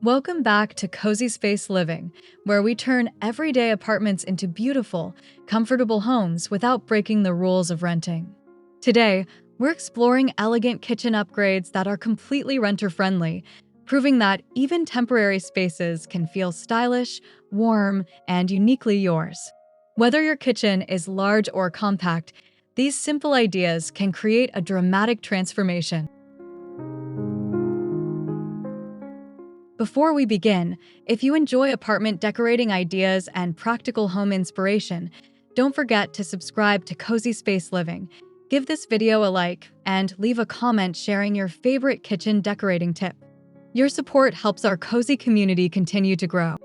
Welcome back to Cozy Space Living, where we turn everyday apartments into beautiful, comfortable homes without breaking the rules of renting. Today, we're exploring elegant kitchen upgrades that are completely renter-friendly, proving that even temporary spaces can feel stylish, warm, and uniquely yours. Whether your kitchen is large or compact, these simple ideas can create a dramatic transformation. Before we begin, if you enjoy apartment decorating ideas and practical home inspiration, don't forget to subscribe to Cozy Space Living. Give this video a like and leave a comment sharing your favorite kitchen decorating tip. Your support helps our cozy community continue to grow.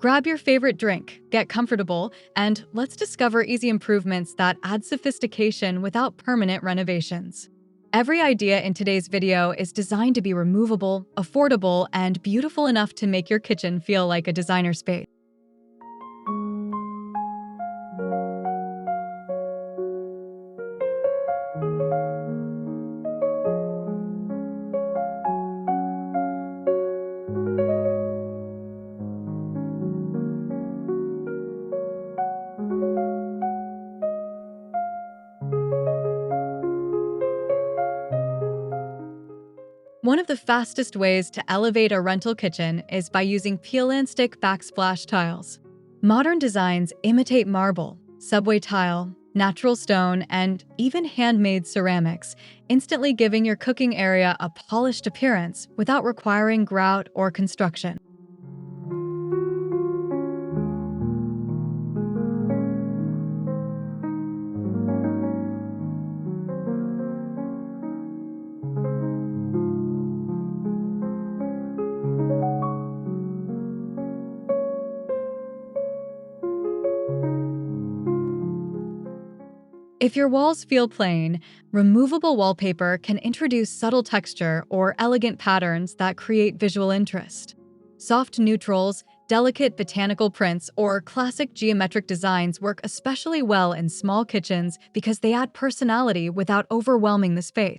Grab your favorite drink, get comfortable, and let's discover easy improvements that add sophistication without permanent renovations. Every idea in today's video is designed to be removable, affordable, and beautiful enough to make your kitchen feel like a designer space. One of the fastest ways to elevate a rental kitchen is by using peel and stick backsplash tiles. Modern designs imitate marble, subway tile, natural stone, and even handmade ceramics, instantly giving your cooking area a polished appearance without requiring grout or construction. If your walls feel plain, removable wallpaper can introduce subtle texture or elegant patterns that create visual interest. Soft neutrals, delicate botanical prints, or classic geometric designs work especially well in small kitchens because they add personality without overwhelming the space.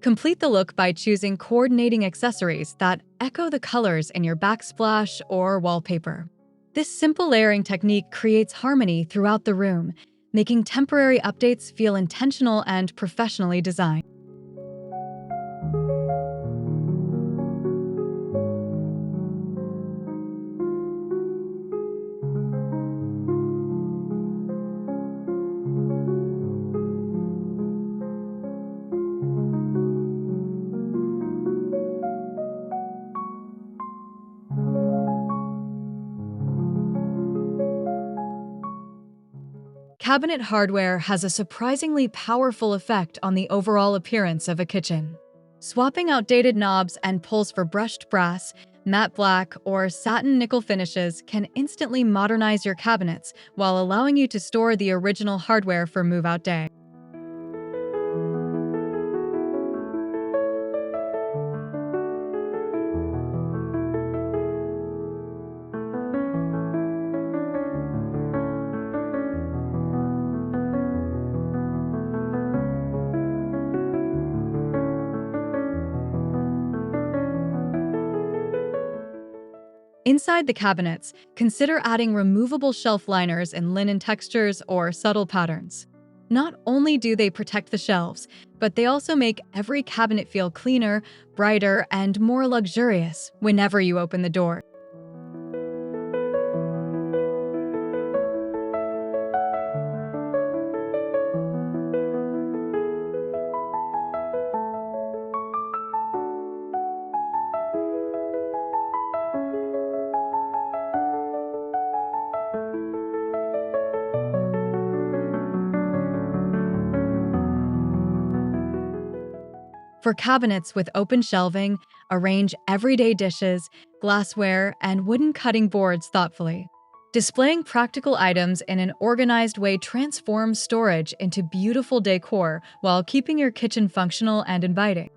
Complete the look by choosing coordinating accessories that echo the colors in your backsplash or wallpaper. This simple layering technique creates harmony throughout the room, making temporary updates feel intentional and professionally designed. Cabinet hardware has a surprisingly powerful effect on the overall appearance of a kitchen. Swapping outdated knobs and pulls for brushed brass, matte black, or satin nickel finishes can instantly modernize your cabinets while allowing you to store the original hardware for move-out day. Inside the cabinets, consider adding removable shelf liners in linen textures or subtle patterns. Not only do they protect the shelves, but they also make every cabinet feel cleaner, brighter, and more luxurious whenever you open the door. For cabinets with open shelving, arrange everyday dishes, glassware, and wooden cutting boards thoughtfully. Displaying practical items in an organized way transforms storage into beautiful decor while keeping your kitchen functional and inviting.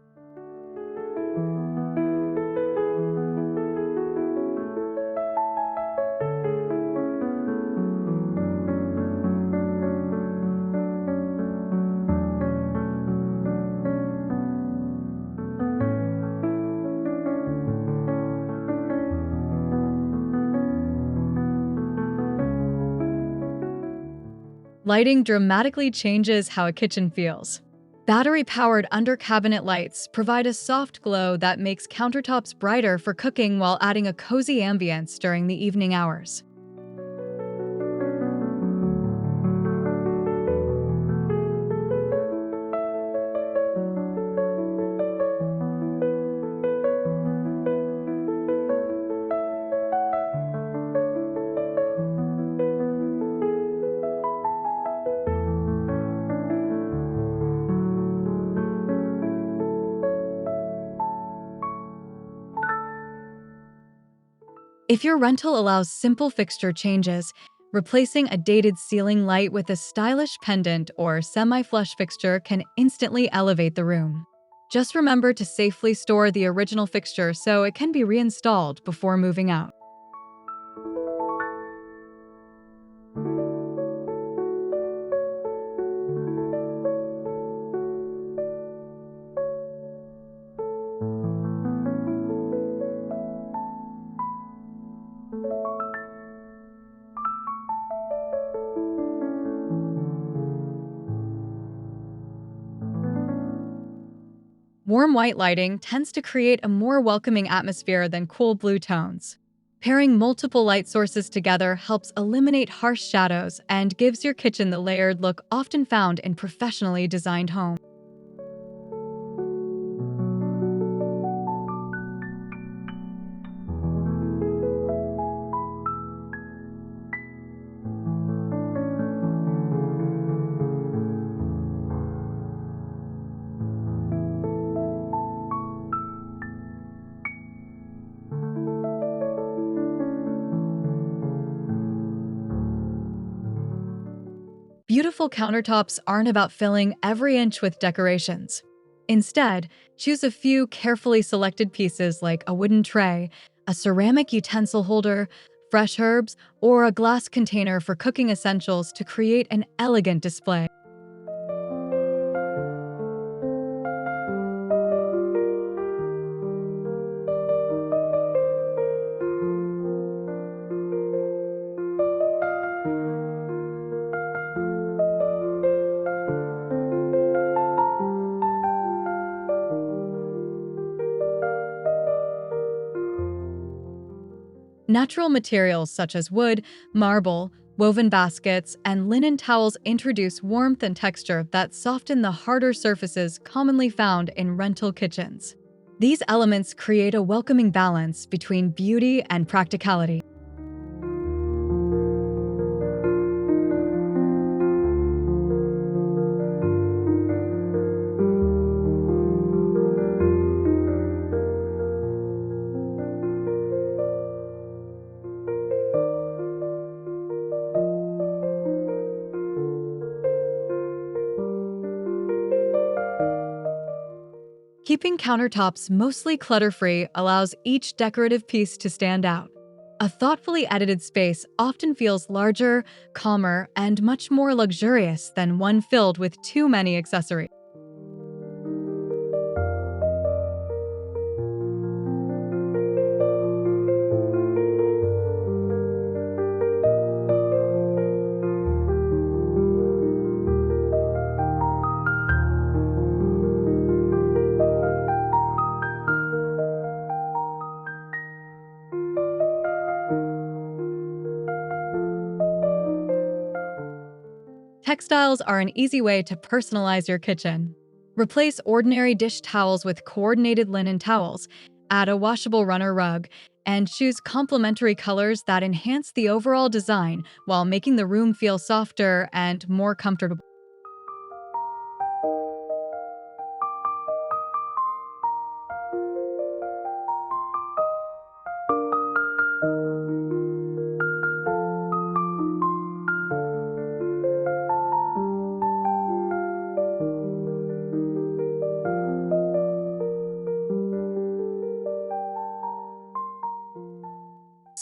Lighting dramatically changes how a kitchen feels. Battery-powered under-cabinet lights provide a soft glow that makes countertops brighter for cooking while adding a cozy ambience during the evening hours. If your rental allows simple fixture changes, replacing a dated ceiling light with a stylish pendant or semi-flush fixture can instantly elevate the room. Just remember to safely store the original fixture so it can be reinstalled before moving out. Warm white lighting tends to create a more welcoming atmosphere than cool blue tones. Pairing multiple light sources together helps eliminate harsh shadows and gives your kitchen the layered look often found in professionally designed homes. Beautiful countertops aren't about filling every inch with decorations. Instead, choose a few carefully selected pieces like a wooden tray, a ceramic utensil holder, fresh herbs, or a glass container for cooking essentials to create an elegant display. Natural materials such as wood, marble, woven baskets, and linen towels introduce warmth and texture that soften the harder surfaces commonly found in rental kitchens. These elements create a welcoming balance between beauty and practicality. Keeping countertops mostly clutter-free allows each decorative piece to stand out. A thoughtfully edited space often feels larger, calmer, and much more luxurious than one filled with too many accessories. Textiles are an easy way to personalize your kitchen. Replace ordinary dish towels with coordinated linen towels, add a washable runner rug, and choose complementary colors that enhance the overall design while making the room feel softer and more comfortable.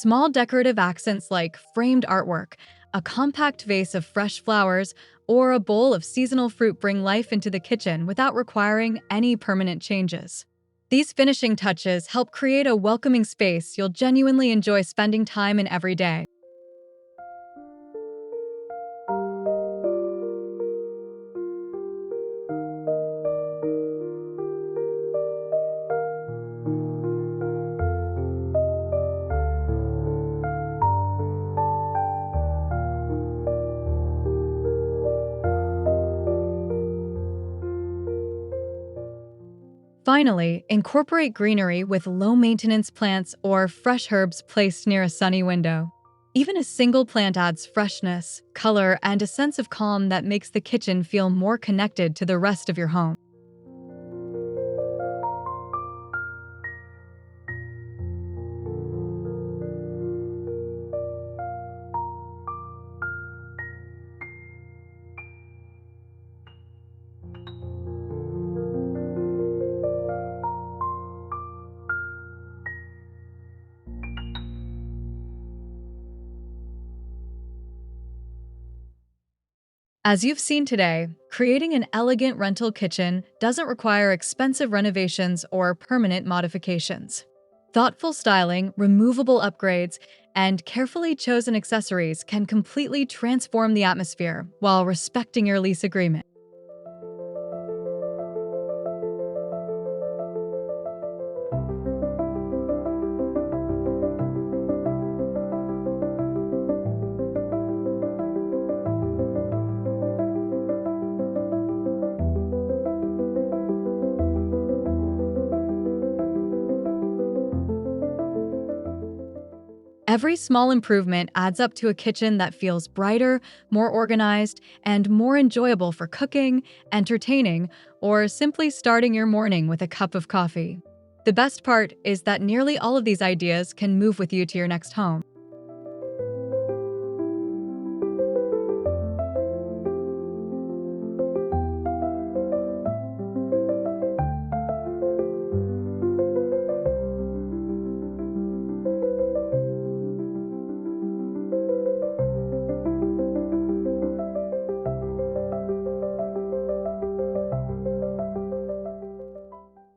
Small decorative accents like framed artwork, a compact vase of fresh flowers, or a bowl of seasonal fruit bring life into the kitchen without requiring any permanent changes. These finishing touches help create a welcoming space you'll genuinely enjoy spending time in every day. Finally, incorporate greenery with low-maintenance plants or fresh herbs placed near a sunny window. Even a single plant adds freshness, color, and a sense of calm that makes the kitchen feel more connected to the rest of your home. As you've seen today, creating an elegant rental kitchen doesn't require expensive renovations or permanent modifications. Thoughtful styling, removable upgrades, and carefully chosen accessories can completely transform the atmosphere while respecting your lease agreement. Every small improvement adds up to a kitchen that feels brighter, more organized, and more enjoyable for cooking, entertaining, or simply starting your morning with a cup of coffee. The best part is that nearly all of these ideas can move with you to your next home.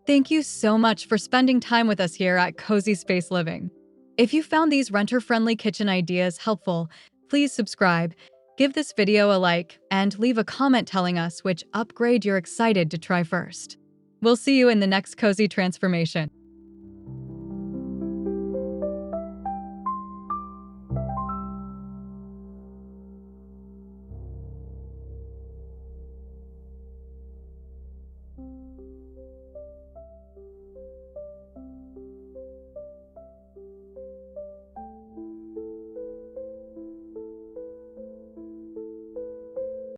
Thank you so much for spending time with us here at Cozy Space Living. If you found these renter-friendly kitchen ideas helpful, please subscribe, give this video a like, and leave a comment telling us which upgrade you're excited to try first. We'll see you in the next cozy transformation.